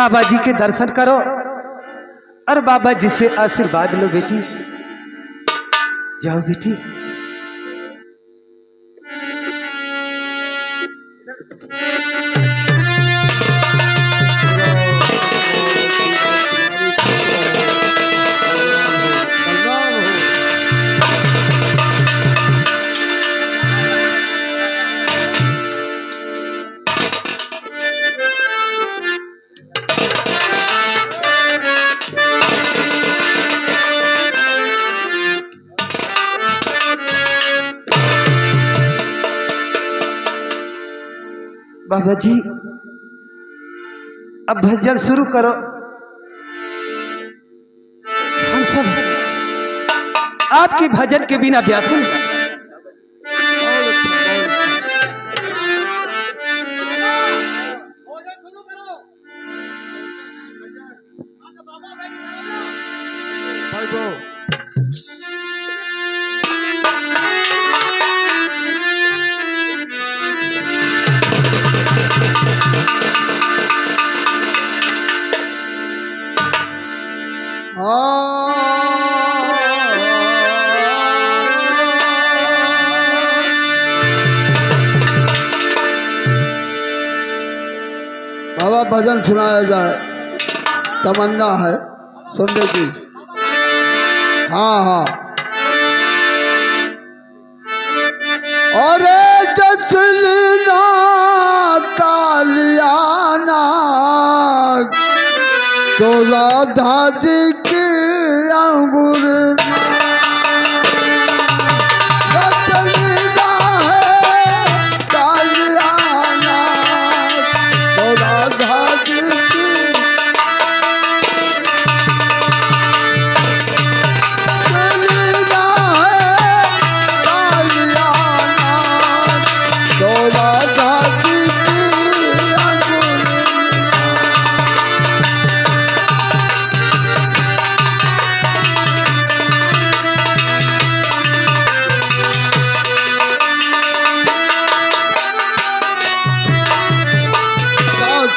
बाबा जी के दर्शन करो और बाबा जी से आशीर्वाद लो बेटी। जाओ बेटी। बाबा जी अब भजन शुरू करो। हम सब आपके भजन के बिना व्याकुल हैं। बाबा भजन सुनाया जाए, तमन्ना है सुनने की। हाँ हाँ। अरे जसलीना कालियाना तो राधा जी की अंगूर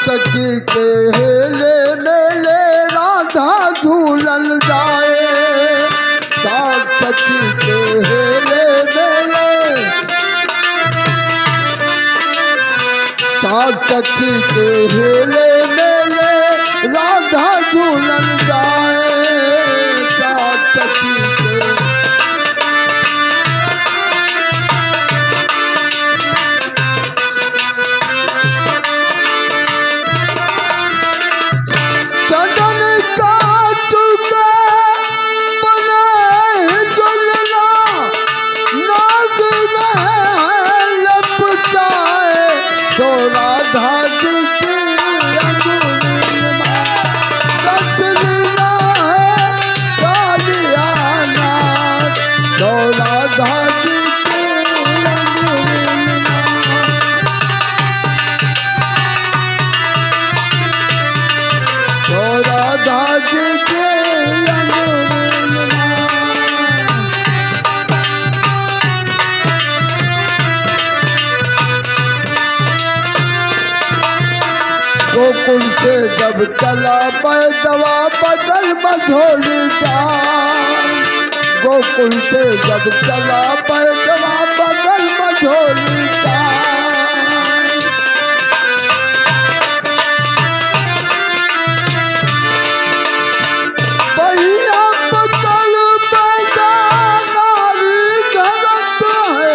सखी के हेले मेले राधा झूलन जाए। साथ सखी के हेले मेले, साथ सखी के हेले मेले राधा झूलन जाए। साथ सखी के गोकुल से जब चला पैदवा बदल मझोली जान। गोकुल से जब चला पैदवा बदल मझोली जान। पहिया पकड़ पैदा नारी घरत है,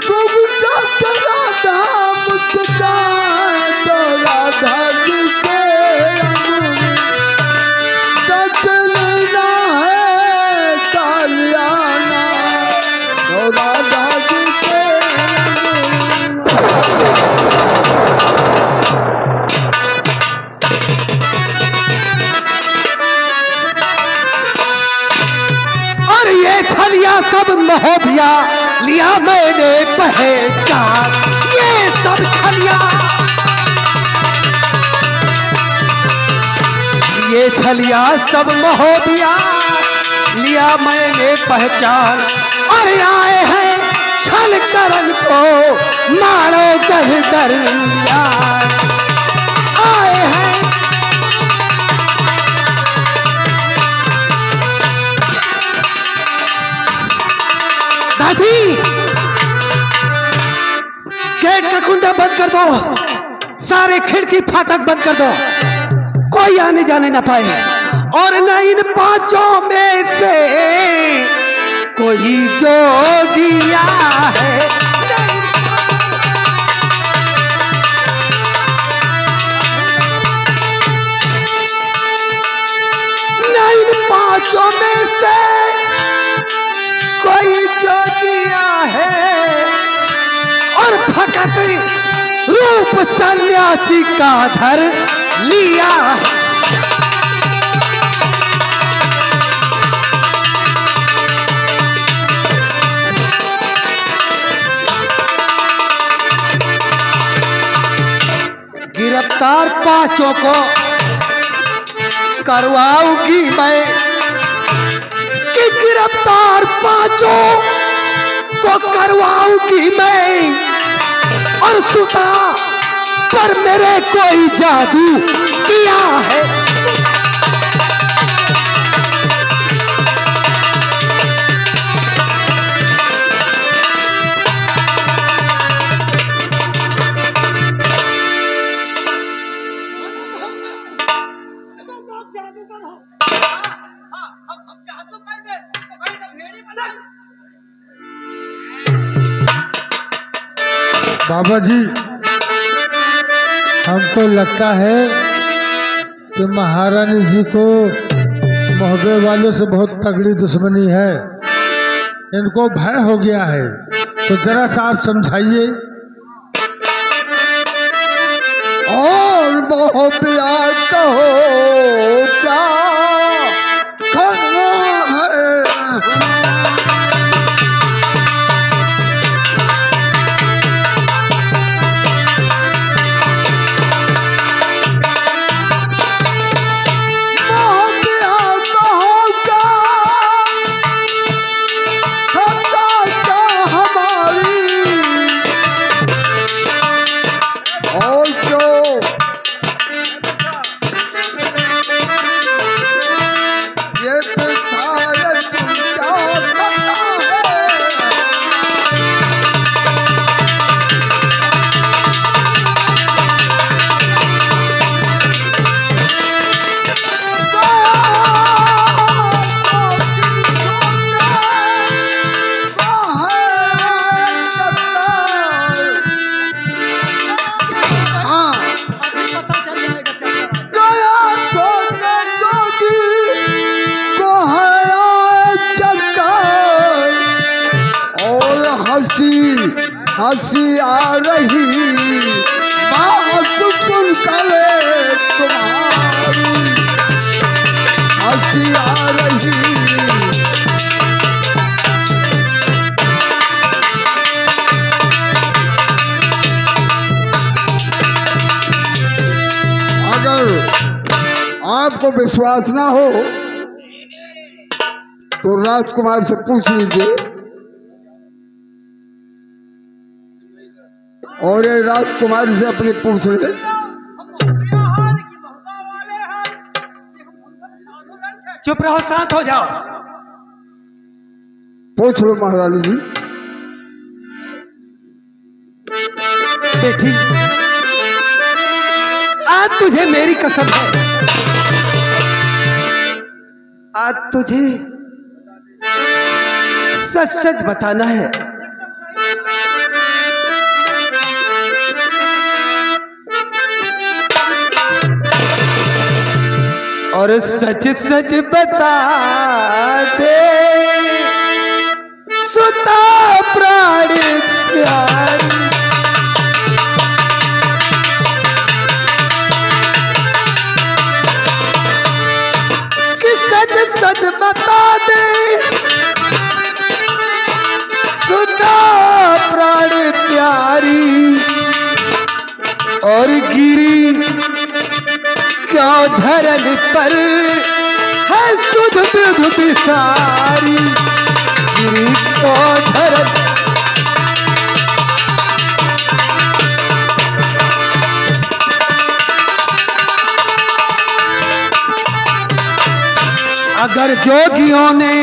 तुम चकरा धाम चुकाए। तो राधा जी के जसलीना है कालियाना, तो राधा जी के और ये छलिया सब महोबिया लिया मैंने पहचान। ये सब छलिया, ये छलिया सब महोबिया लिया मैंने पहचान। और आए हैं छल करन को मारो गह दरिया। आए हैं सारे खिड़की फाटक बंद कर दो, कोई आने जाने ना पाए, और न इन पांचों में से कोई जोगिया है। न इन पांचों में से कोई जोगिया है, और फकत रूप सन्यासी का धर लिया। गिरफ्तार पांचों को करवाऊंगी मैं, कि गिरफ्तार पांचों को करवाऊंगी मैं, और सुता पर मेरे कोई जादू किया है। बाबा जी, हमको लगता है कि महारानी जी को मोहब्बे वालों से बहुत तगड़ी दुश्मनी है, इनको भय हो गया है, तो जरा सा आप समझाइए। और मोहब्बिया कहो क्या करना है। हंसी आ रही बात सुन कर तुम्हारी, हंसी आ रही। अगर आपको विश्वास ना हो तो राजकुमार से पूछ लीजिए, और ये राजकुमार से अपनी पूछ ले। चुप रहो, शांत हो जाओ। पूछ लो महारानी जी। बेटी, आज तुझे मेरी कसम है, आज तुझे सच सच बताना है। और सच सच बता दे, सुता प्राण प्यारी, कि सच सच बता दे, सुता प्राण प्यारी, और गिरी क्यों धरन पर है सुध बुध बिसारी, गिरी क्यों धरन। अगर जोगियों ने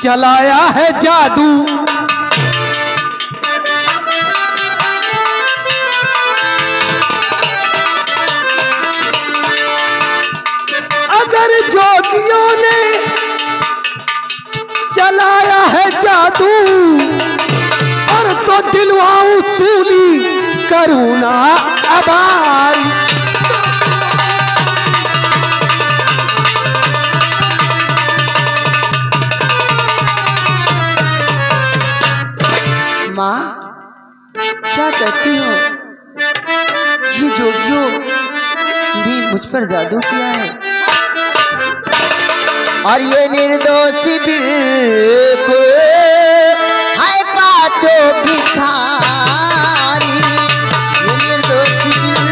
चलाया है जादू, चलाया है जादू और तो दिलवाऊं सूली करुणा आभार। माँ क्या कहती हो? ये जोगियों ने मुझ पर जादू किया है और ये निर्दोष बिल्कुल है पांचों भिखारी। ये निर्दोष बिल्कुल,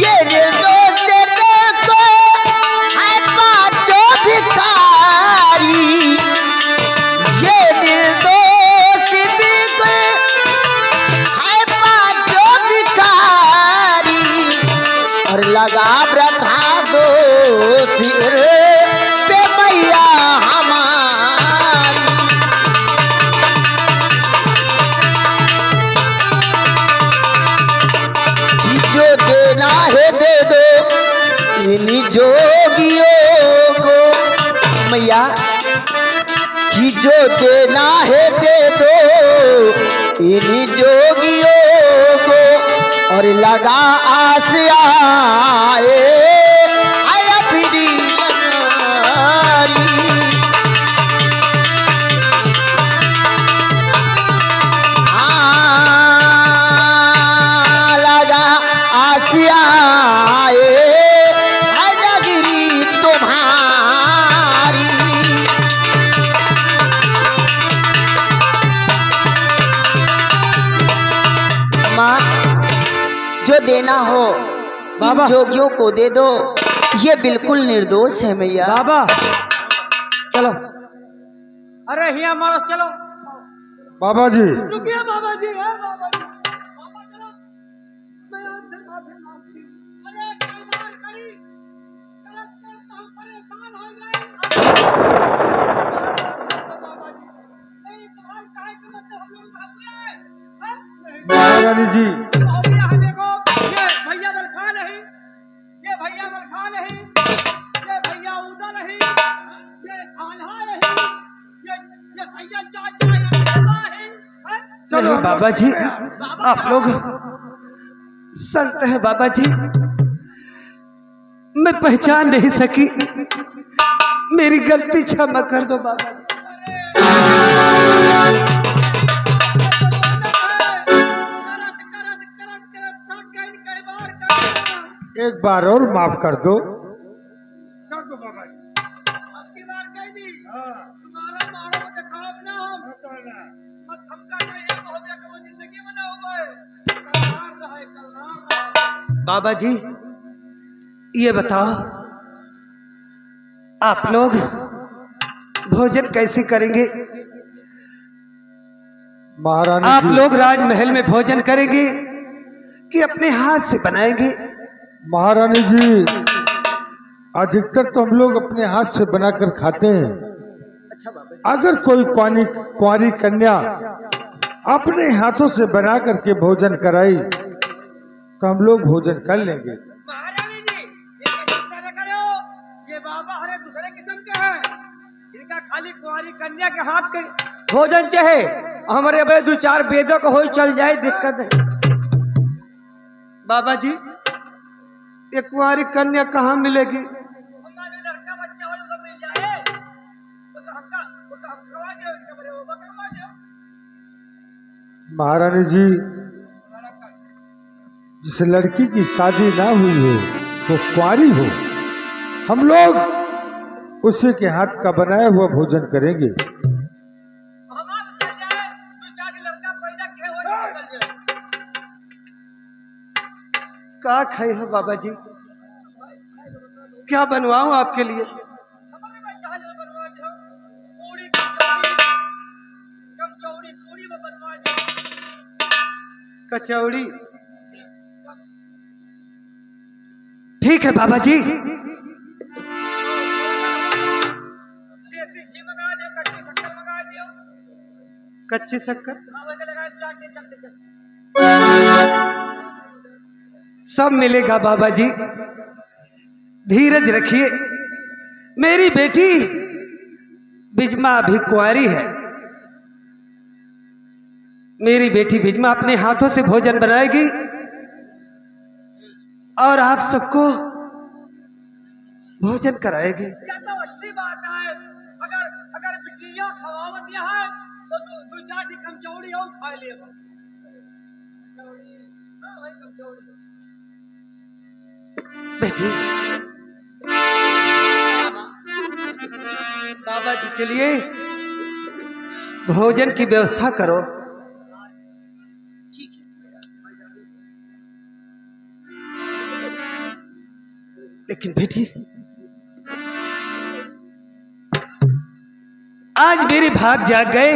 ये निर्दोष बिल्कुल है पांचों भिखारी। ये निर्दोष बिल्कुल है पांचों भिखारी और लगा रखा दो सिर पे मैया हमारी। कि जो देना है दे दो इन जोगियों को मैया, कि जो देना है दे दो इन जोगियों को और लगा आस आए आया फिरी नारी। लगा आस आए आया गिरी तुम्हारी। माँ जो देना हो इन जोगियों को दे दो, ये बिल्कुल निर्दोष है मैया। बाबा चलो, अरे हिया मारो चलो। बाबा जी रुकिए बाबा जी, है बाबा जी, बाबा चलो। मैं आपसे माफी मांगती हूं। अरे कोई बात करी, गलत करता हूं, परेशान हो गए। बाबा जी नहीं तुम्हारे काहे के मतलब हम लोग भाग गए। महारानी जी देखो ये भैया बलखा नहीं, ये भैया बलखा नहीं, ये भैया उदा नहीं, ये आल्हा नहीं, ये भैया चाचा नहीं। नहीं बाबा जी, आप लोग संत हैं बाबा जी, मैं पहचान नहीं सकी, मेरी गलती क्षमा कर दो बाबा जी। एक बार और माफ कर दो। बाबा जी आपकी बात कह दी, तुम्हारा मारो दिखाओ ना हम मत हमका कहिए हो गया कि वो जिंदगी में ना हुआ है, कलनार रहे कलनार रहे। बाबा जी ये बताओ आप लोग भोजन कैसे करेंगे? महारानी आप जी, लोग राजमहल में भोजन करेंगे कि अपने हाथ से बनाएंगे? महारानी जी अधिकतर तो हम लोग अपने हाथ से बनाकर खाते हैं। अच्छा बाबा जी, अगर कोई कुंवारी कन्या अपने हाथों से बना करके भोजन कराई तो हम लोग भोजन कर लेंगे। महारानी जी ये चिंता न करो, ये बाबा हरे दूसरे किस्म के हैं, इनका खाली कुंवारी कन्या के हाथ के भोजन चाहे, हमारे भाई दो चार बेदों को हो चल जाए दिक्कत है। बाबा जी ये कुंवारी कन्या कहाँ मिलेगी? हमारे लड़का बच्चा वालों को मिल जाए तो हम करवा दे, उनका बड़े होगा करवा दे। महारानी जी जिस लड़की की शादी ना हुई हो वो कुंवारी हो, हम लोग उसी के हाथ का बनाया हुआ भोजन करेंगे। क्या खाए हो बाबा जी? क्या बनवाऊं आपके लिए? कचौड़ी। ठीक है बाबा जी। कच्ची शक्कर सब मिलेगा बाबा जी। धीरज रखिए। मेरी बेटी बिजमा अभी कुंवारी है। मेरी बेटी बिजमा अपने हाथों से भोजन बनाएगी और आप सबको भोजन कराएगी। यह तो अच्छी बात है। अगर अगर बिटिया खवावत है तो दो चार ठी कमचौड़ी और खा लेगा। बेटी, बाबा जी के लिए भोजन की व्यवस्था करो। ठीक है। लेकिन बेटी, आज मेरे भाग जाग गए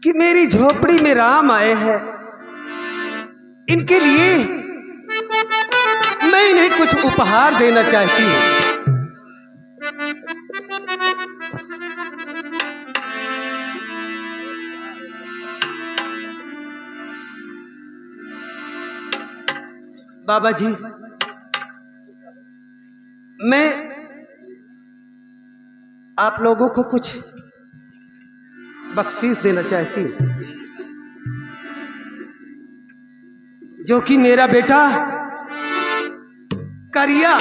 कि मेरी झोपड़ी में राम आए हैं। इनके लिए मैं इन्हें कुछ उपहार देना चाहती हूं। बाबा जी, मैं आप लोगों को कुछ बख्शीश देना चाहती हूं, जो कि मेरा बेटा करिया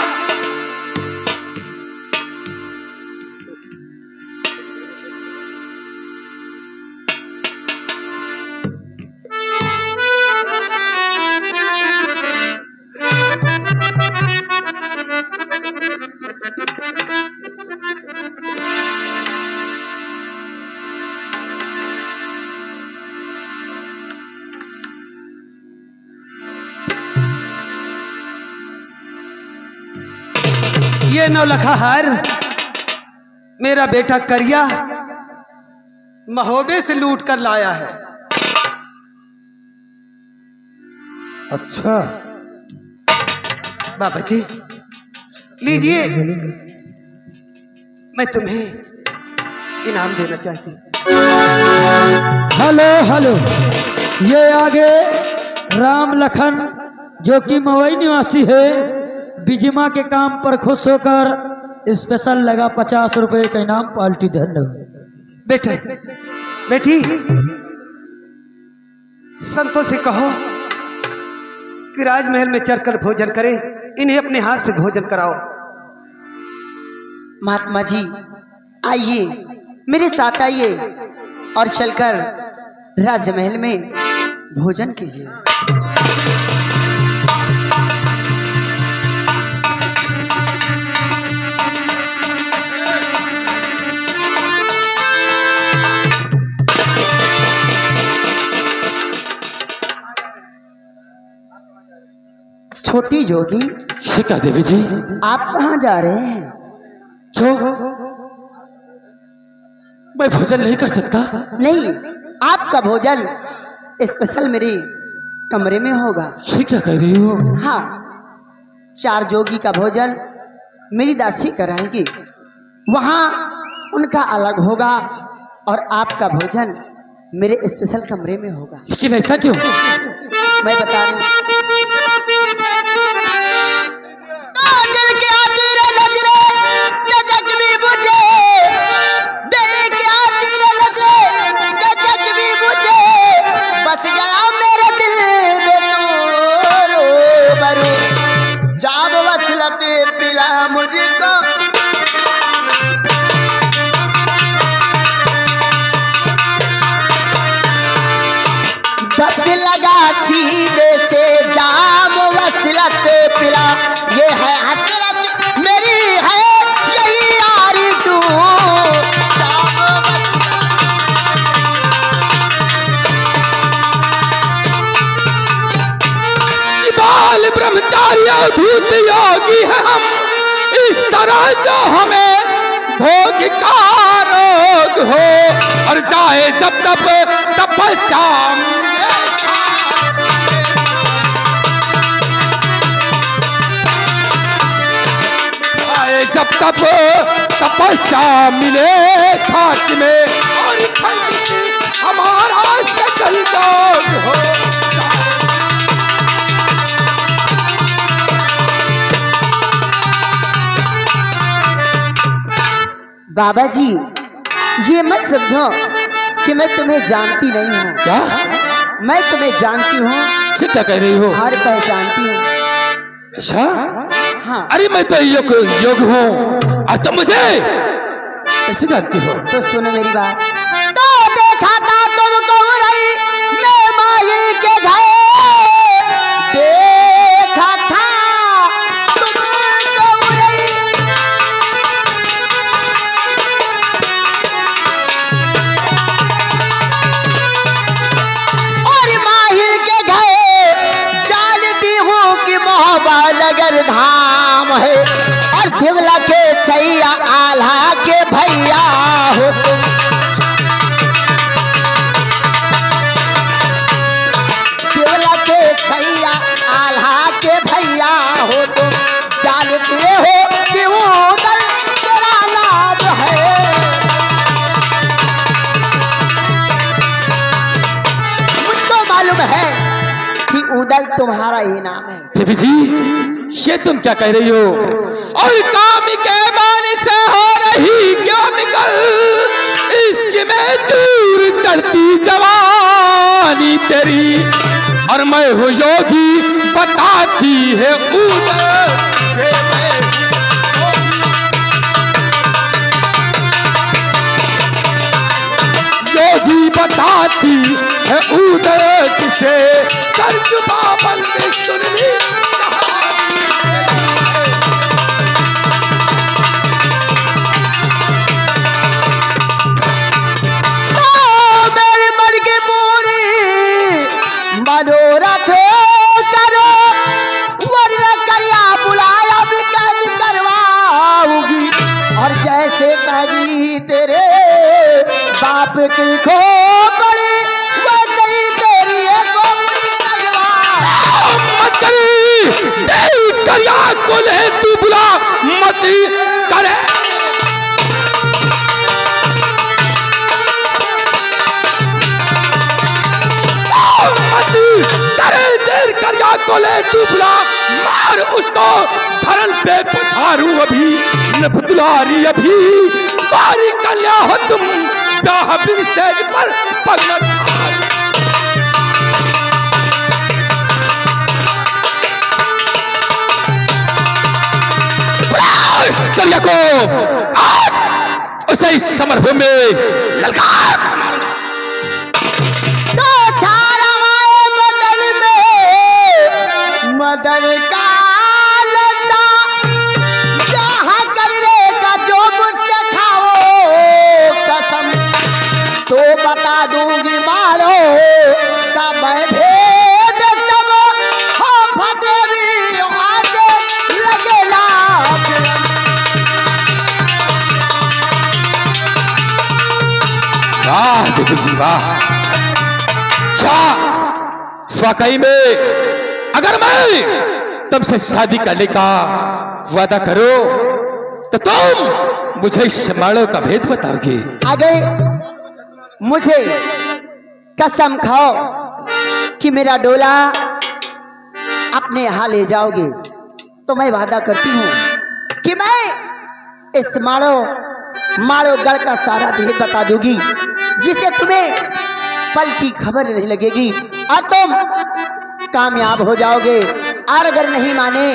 ये नौलखा हार मेरा बेटा करिया महोबे से लूट कर लाया है। अच्छा, बाबा जी लीजिए, मैं तुम्हें इनाम देना चाहती हूँ। हेलो हेलो, ये आगे राम लखन जो कि मवई निवासी है, बिजमा के काम पर खुश होकर स्पेशल लगा 50 रुपए का इनाम पार्टी धन्यवाद। बेटे बेटी, संतों से कहो कि राजमहल में चढ़कर भोजन करें, इन्हें अपने हाथ से भोजन कराओ। महात्मा जी आइए, मेरे साथ आइए और चलकर राजमहल में भोजन कीजिए। छोटी जोगी, शिका देवी जी, आप कहाँ जा रहे हैं? क्यों? मैं भोजन नहीं कर सकता? नहीं, आपका भोजन स्पेशल मेरे कमरे में होगा। ये क्या कह रही हो? हाँ, 4 जोगी का भोजन मेरी दासी कराएंगी, वहाँ उनका अलग होगा और आपका भोजन मेरे स्पेशल कमरे में होगा। लेकिन ऐसा क्यों? मैं बता रही हूँ। बस गया मेरे दिल में तो रूबरू, जाब वसलते पिला मुझको। दस लगा सीधे से जाम वसलत पिला, ये है हसरत मेरी है यही आरज़ू। बाल ब्रह्मचारी अवधूत योगी है हम, इस तरह जो हमें भोग का रोग हो और जाए जब तब तपस्या जब तब तपस्या मिले खाक में और हमारा सकल दोग हो। बाबा जी ये मत समझो कि मैं तुम्हें जानती नहीं हूँ। क्या मैं तुम्हें जानती हूँ, क्या कह रही हो? हर पहचानती हूँ। अच्छा, हाँ अरे मैं तो योग हूँ और तुम मुझे कैसे जानती हो? तो सुनो मेरी बात। तो देखा था तुमको रही मैं माही के घर, देखा था तुमको रही। और माही के घर जानती हूँ कि मोहब्बत नगर धाम है, और दिवला के छैया आल्हा के भैया हो तुम। दिवला के छैया आल्हा के भैया हो तुम, जानते हो कि वो उधर तेरा नाम है। मुझको मालूम है कि उधर तुम्हारा ही नाम है। देवी जी ये तुम क्या कह रही हो? और काम के माने से हो रही क्यों निकल, इसकी में चूर चढ़ती जवानी तेरी, और मैं हूँ योगी बताती है उधर के मैं योगी बताती है उधर किसे कर्ज बाबन ने सुन ली मनोरथ करो वर्ण करिया बुलाया भी कैद करवाऊंगी, और जैसे कही तेरे बाप की खोपड़ी वैसे ही तेरी करिया को ले तू बुला मत करे। देर करिया को ले तू बुला, मार उसको धरन पे पछारू अभी नफदुलारी अभी बारी कन्या हो तुम ब्याह बिन सेज पर पगन करिया को आज उसे इस समरभूमि में ललकार मारूंगा। तो छाड़ा बदल में मदन का लता जहाँ करने का जो मुझसे खाओ कसम, तो बता दूंगी मारो का मैं भेद सब हो फतेवी आगे लगेला। वाह देखो जी वाह, क्या वाकई में अगर मैं तुमसे शादी करने का वादा करो तो तुम मुझे इस माड़ों का भेद बताओगे? अगर मुझे कसम खाओ कि मेरा डोला अपने यहाँ ले जाओगे तो मैं वादा करती हूँ कि मैं इस माड़ो गढ़ का सारा भेद बता दूंगी, जिसे तुम्हें पल की खबर नहीं लगेगी और तुम कामयाब हो जाओगे। और अगर नहीं माने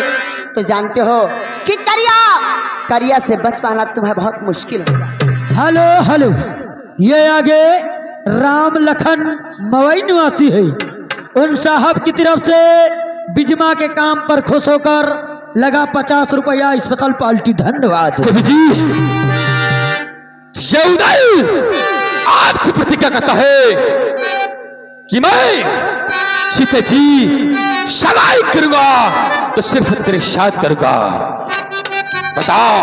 तो जानते हो कि करिया से बच पाना तुम्हें बहुत मुश्किल होगा। हेलो हेलो, ये आगे राम लखन मवई निवासी है, उन साहब की तरफ से बिजमा के काम पर खुश होकर लगा 50 रुपया स्पेशल पार्टी। धन्यवाद जी। ये उदय आपसे प्रतिज्ञा करता है कि मैं सीते जी सगाई करूंगा तो सिर्फ तेरे साथ करूंगा। बताओ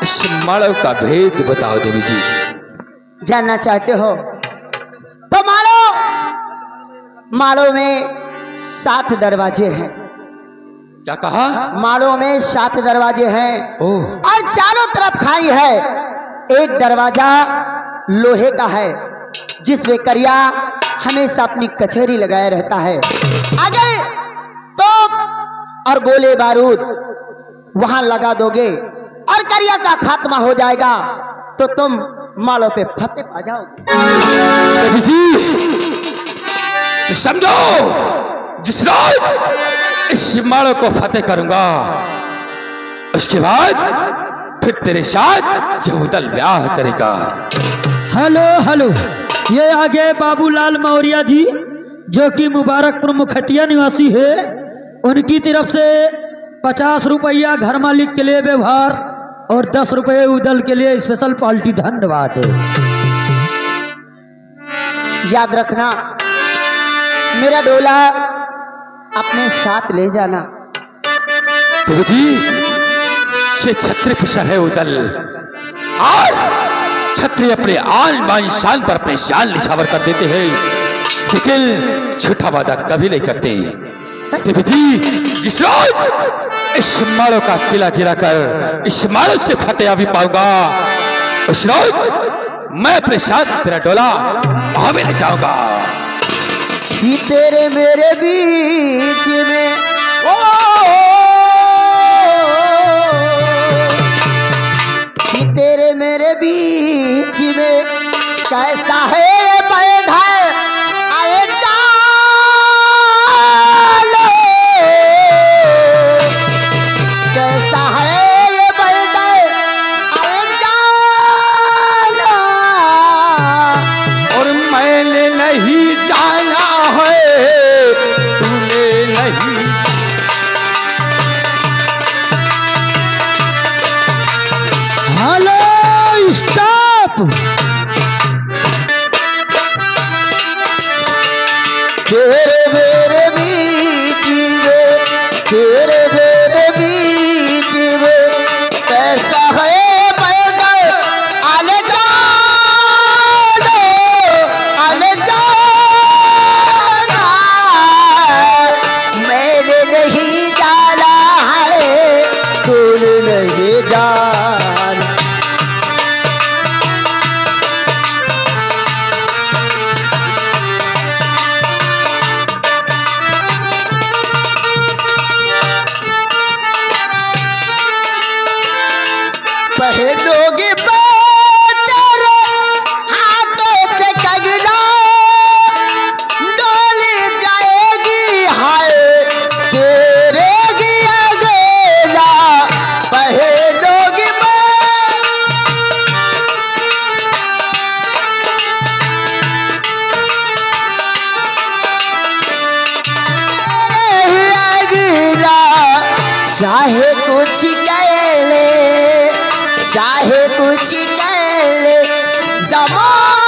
इस माड़व का भेद बताओ देवी जी। जानना चाहते हो तो माड़ो में 7 दरवाजे हैं। क्या कहा? माड़ो में 7 दरवाजे हैं ओह, और चारों तरफ खाई है। एक दरवाजा लोहे का है जिसमें करिया हमेशा अपनी कचहरी लगाए रहता है। अगर तोप और गोले बारूद वहां लगा दोगे और करिया का खात्मा हो जाएगा। तो तुम मालों पे फतेह पा जाओगे। देवी जी तो समझो, जिस रोज इस मालों को फतेह करूंगा उसके बाद फिर तेरे साथ यहूदल ब्याह करेगा। हेलो हेलो, ये आगे बाबूलाल मौर्य जी जो कि मुबारकपुर मुखतिया निवासी है, उनकी तरफ से 50 रुपया घर मालिक के लिए व्यवहार और 10 रुपये उदल के लिए स्पेशल पार्टी। धन्यवाद। याद रखना, मेरा डोला अपने साथ ले जाना। देवी जी ये छत्री पिशर है उदल, और छत्री अपने आन बान शान पर अपने शान निछावर कर देते हैं, लेकिन झूठा वादा कभी नहीं करते। देवी जी जिस रोज इस माड़ों का किला गिरा कर इस माड़ों से फतेह भी पाऊंगा उस रोज मैं अपने साथ तेरा डोला वहां में ले जाऊंगा। कि तेरे मेरे बीच में कि तेरे मेरे बीच में कैसा है ये बैठा आए जानो, कैसा है ये बैठा आए जानो, और मैंने नहीं जाना है तूने नहीं। Hello stop. तेरे मेरे बीच में, तेरे मेरे बीच में कैसा है पैदा आले जानो, आले जाना, मैंने नहीं जाना है तूने नहीं जाना। पहनोगे तेरे हाथों से कंगना, डोली जाएगी हाय तेरे गिया, पहनोगे चाहे कुछ कह ले, चाहे कुछ कह ले, ज़माना